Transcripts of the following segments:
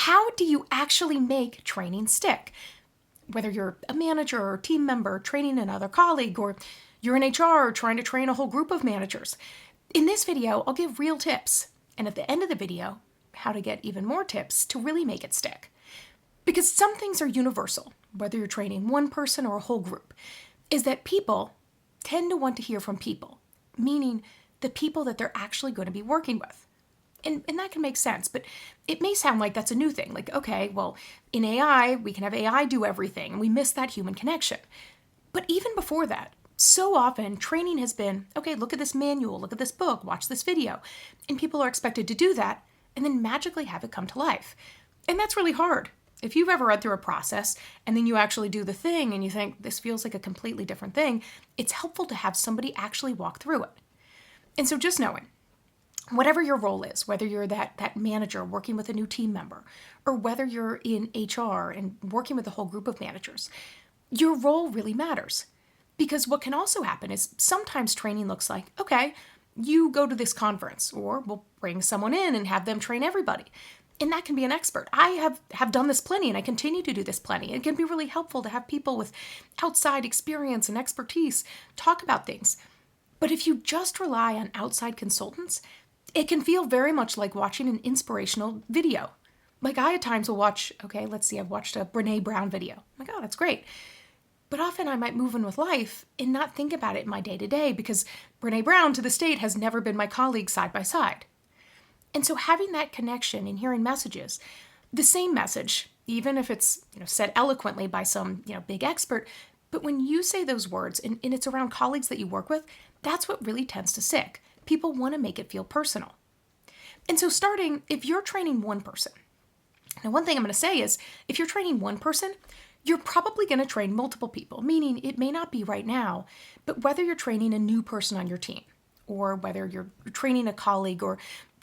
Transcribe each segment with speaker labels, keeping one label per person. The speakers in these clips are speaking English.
Speaker 1: how do you actually make training stick? Whether you're a manager or team member training another colleague, or you're in HR trying to train a whole group of managers. In this video, I'll give real tips. And at the end of the video, how to get even more tips to really make it stick. Because some things are universal, whether you're training one person or a whole group, is that people tend to want to hear from people, meaning the people that they're actually going to be working with. And that can make sense, but it may sound like that's a new thing. Like, okay, well, in AI, we can have AI do everything, and we miss that human connection. But even before that, so often training has been, okay, look at this manual, look at this book, watch this video. And people are expected to do that and then magically have it come to life. And that's really hard. If you've ever read through a process and then you actually do the thing and you think this feels like a completely different thing, it's helpful to have somebody actually walk through it. And so just knowing, whatever your role is, whether you're that manager working with a new team member, or whether you're in HR and working with a whole group of managers, your role really matters. Because what can also happen is sometimes training looks like, okay, you go to this conference, or we'll bring someone in and have them train everybody. And that can be an expert. I have done this plenty, and I continue to do this plenty. It can be really helpful to have people with outside experience and expertise talk about things. But if you just rely on outside consultants, it can feel very much like watching an inspirational video. Like I at times will watch, okay, let's see, I've watched a Brene Brown video. I'm like, oh, that's great. But often I might move on with life and not think about it in my day-to-day because Brene Brown to this date has never been my colleague side by side. And so having that connection and hearing messages, the same message, even if it's said eloquently by some big expert, but when you say those words and it's around colleagues that you work with, that's what really tends to stick. People want to make it feel personal. And so starting, if you're training one person, now one thing I'm going to say is if you're training one person, you're probably going to train multiple people, meaning it may not be right now, but whether you're training a new person on your team or whether you're training a colleague or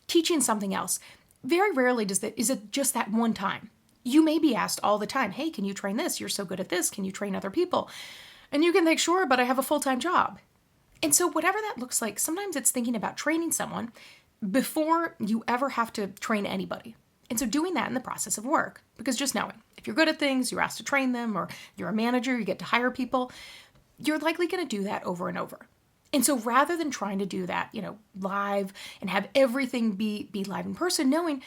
Speaker 1: teaching something else, very rarely is it just that one time. You may be asked all the time, hey, can you train this? You're so good at this. Can you train other people? And you can think, sure, but I have a full-time job. And so whatever that looks like, sometimes it's thinking about training someone before you ever have to train anybody. And so doing that in the process of work, because just knowing, if you're good at things, you're asked to train them, or you're a manager, you get to hire people, you're likely going to do that over and over. And so rather than trying to do that, live and have everything be live in person, knowing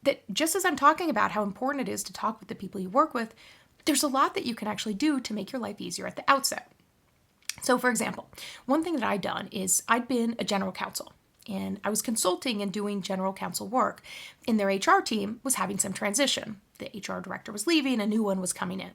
Speaker 1: that just as I'm talking about how important it is to talk with the people you work with, there's a lot that you can actually do to make your life easier at the outset. So for example, one thing that I'd done is I'd been a general counsel and I was consulting and doing general counsel work, and their HR team was having some transition. The HR director was leaving, a new one was coming in.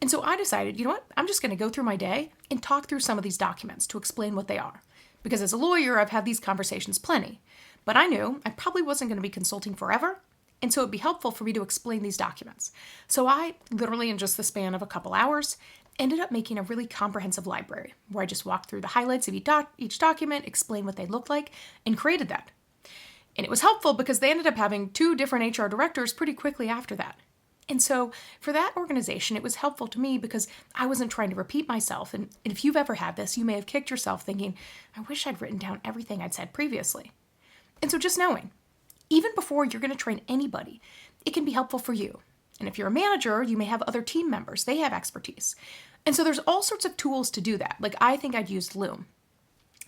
Speaker 1: And so I decided, you know what, I'm just going to go through my day and talk through some of these documents to explain what they are. Because as a lawyer, I've had these conversations plenty, but I knew I probably wasn't going to be consulting forever, and so it'd be helpful for me to explain these documents. So I literally, in just the span of a couple hours, ended up making a really comprehensive library where I just walked through the highlights of each document, explained what they looked like, and created that. And it was helpful because they ended up having 2 different HR directors pretty quickly after that. And so for that organization, it was helpful to me because I wasn't trying to repeat myself. And if you've ever had this, you may have kicked yourself thinking, I wish I'd written down everything I'd said previously. And so just knowing, even before you're going to train anybody, it can be helpful for you. And if you're a manager, you may have other team members. They have expertise. And so there's all sorts of tools to do that. Like I think I'd used Loom.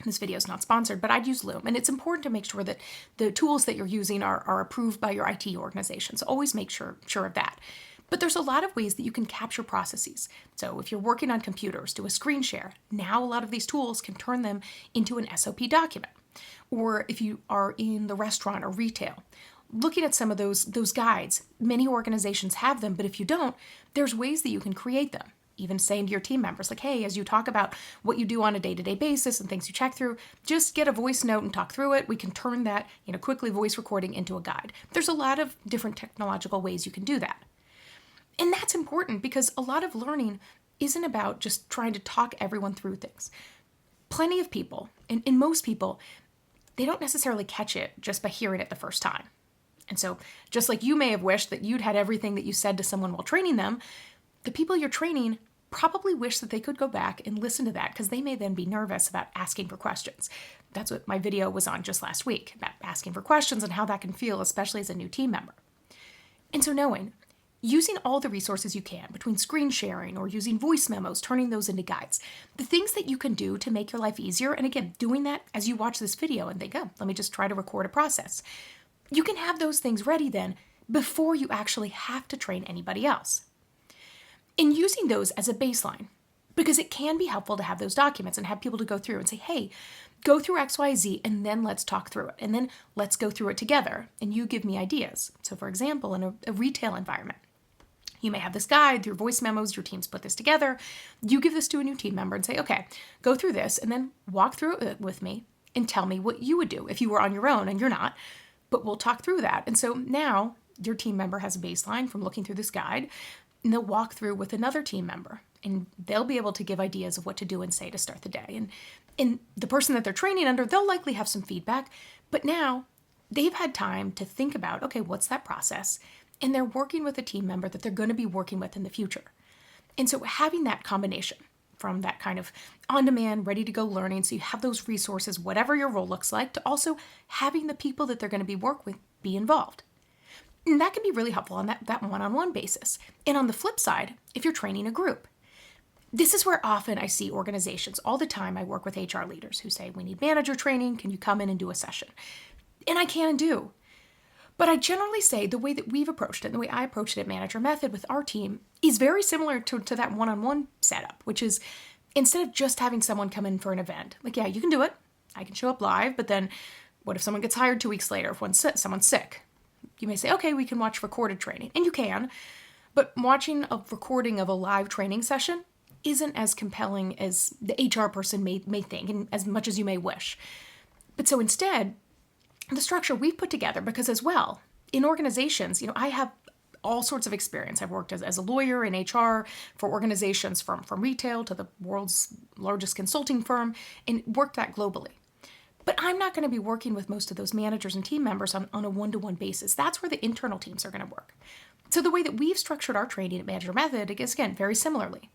Speaker 1: This video is not sponsored, but I'd use Loom. And it's important to make sure that the tools that you're using are approved by your IT organization. So always make sure of that. But there's a lot of ways that you can capture processes. So if you're working on computers, do a screen share. Now a lot of these tools can turn them into an SOP document. Or if you are in the restaurant or retail, looking at some of those guides, many organizations have them, but if you don't, there's ways that you can create them. Even saying to your team members, like, hey, as you talk about what you do on a day-to-day basis and things you check through, just get a voice note and talk through it. We can turn that, quickly voice recording into a guide. There's a lot of different technological ways you can do that. And that's important because a lot of learning isn't about just trying to talk everyone through things. Plenty of people, and most people, they don't necessarily catch it just by hearing it the first time. And so just like you may have wished that you'd had everything that you said to someone while training them, the people you're training probably wish that they could go back and listen to that because they may then be nervous about asking for questions. That's what my video was on just last week, about asking for questions and how that can feel, especially as a new team member. And so knowing, using all the resources you can between screen sharing or using voice memos, turning those into guides, the things that you can do to make your life easier. And again, doing that as you watch this video and think, oh, let me just try to record a process. You can have those things ready then before you actually have to train anybody else. In using those as a baseline, because it can be helpful to have those documents and have people to go through and say, hey, go through X, Y, Z, and then let's talk through it. And then let's go through it together. And you give me ideas. So for example, in a retail environment, you may have this guide, your voice memos, your teams put this together. You give this to a new team member and say, okay, go through this and then walk through it with me and tell me what you would do if you were on your own, and you're not, but we'll talk through that. And so now your team member has a baseline from looking through this guide, and they'll walk through with another team member, and they'll be able to give ideas of what to do and say to start the day. And the person that they're training under, they'll likely have some feedback, but now they've had time to think about, okay, what's that process? And they're working with a team member that they're going to be working with in the future. And so having that combination from that kind of on-demand, ready-to-go learning, so you have those resources, whatever your role looks like, to also having the people that they're going to be work with be involved. And that can be really helpful on that one-on-one basis. And on the flip side, if you're training a group, this is where often I see organizations, all the time I work with HR leaders who say, we need manager training, can you come in and do a session? And I can and do. But I generally say the way that we've approached it, and the way I approached it at Manager Method with our team, is very similar to that one-on-one setup, which is instead of just having someone come in for an event, like, yeah, you can do it, I can show up live, but then what if someone gets hired 2 weeks later, if someone's sick? You may say, okay, we can watch recorded training, and you can, but watching a recording of a live training session isn't as compelling as the HR person may think, and as much as you may wish. But so instead, the structure we've put together, because as well, in organizations, I have all sorts of experience. I've worked as a lawyer in HR for organizations from retail to the world's largest consulting firm, and worked that globally. But I'm not going to be working with most of those managers and team members on a one-to-one basis. That's where the internal teams are going to work. So the way that we've structured our training at Manager Method is, again, very similarly.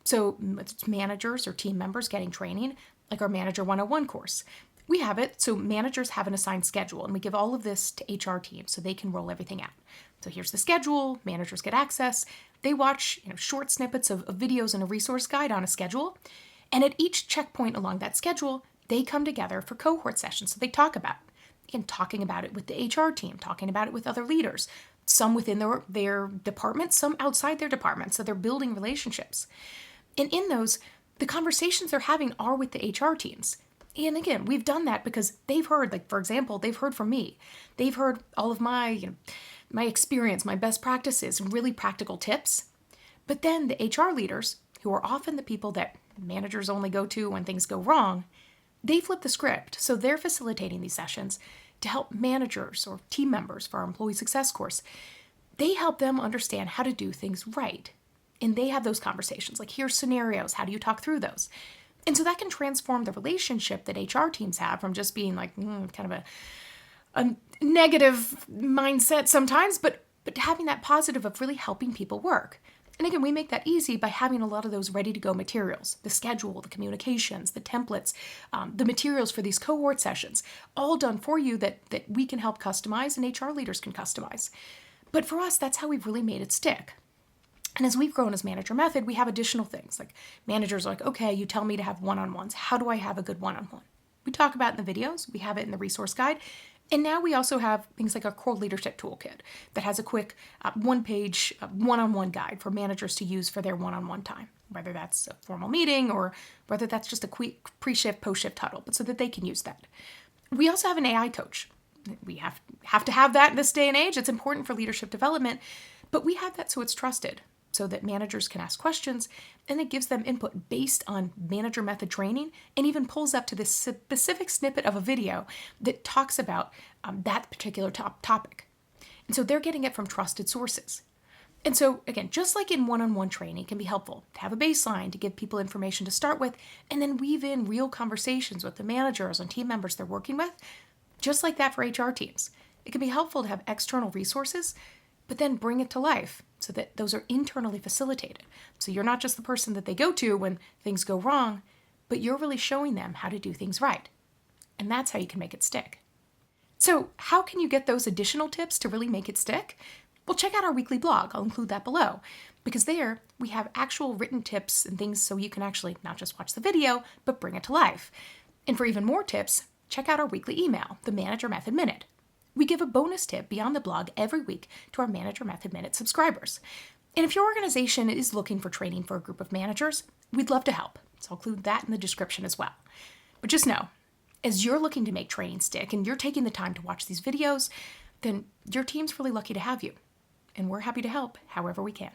Speaker 1: So it's managers or team members getting training, like our Manager 101 course. We have it so managers have an assigned schedule, and we give all of this to HR teams so they can roll everything out. So here's the schedule, managers get access, they watch short snippets of videos and a resource guide on a schedule, and at each checkpoint along that schedule, they come together for cohort sessions. So they talk about it. Again, talking about it with the HR team, talking about it with other leaders, some within their department, some outside their department, so they're building relationships. And in those, the conversations they're having are with the HR teams. And again, we've done that because they've heard, like, for example, they've heard from me. They've heard all of my, my experience, my best practices, and really practical tips. But then the HR leaders, who are often the people that managers only go to when things go wrong, they flip the script. So they're facilitating these sessions to help managers or team members for our employee success course. They help them understand how to do things right. And they have those conversations, like, here's scenarios, how do you talk through those? And so that can transform the relationship that HR teams have from just being like kind of a negative mindset sometimes, but having that positive of really helping people work. And again, we make that easy by having a lot of those ready-to-go materials, the schedule, the communications, the templates, the materials for these cohort sessions, all done for you that we can help customize and HR leaders can customize. But for us, that's how we've really made it stick. And as we've grown as Manager Method, we have additional things. Like, managers are like, okay, you tell me to have one-on-ones. How do I have a good one-on-one? We talk about it in the videos. We have it in the resource guide. And now we also have things like our core leadership toolkit that has a quick one-page one-on-one guide for managers to use for their one-on-one time, whether that's a formal meeting or whether that's just a quick pre-shift, post-shift huddle, but so that they can use that. We also have an AI coach. We have to have that in this day and age. It's important for leadership development, but we have that so it's trusted, so that managers can ask questions, and it gives them input based on Manager Method training, and even pulls up to this specific snippet of a video that talks about that particular topic. And so they're getting it from trusted sources. And so again, just like in one-on-one training, it can be helpful to have a baseline to give people information to start with, and then weave in real conversations with the managers and team members they're working with, just like that for HR teams. It can be helpful to have external resources, but then bring it to life so that those are internally facilitated. So you're not just the person that they go to when things go wrong, but you're really showing them how to do things right. And that's how you can make it stick. So how can you get those additional tips to really make it stick? well, check out our weekly blog. I'll include that below, because there we have actual written tips and things so you can actually not just watch the video, but bring it to life. And for even more tips, check out our weekly email, the Manager Method Minute. We give a bonus tip beyond the blog every week to our Manager Method Minute subscribers. And if your organization is looking for training for a group of managers, we'd love to help. So I'll include that in the description as well. But just know, as you're looking to make training stick and you're taking the time to watch these videos, then your team's really lucky to have you. And we're happy to help however we can.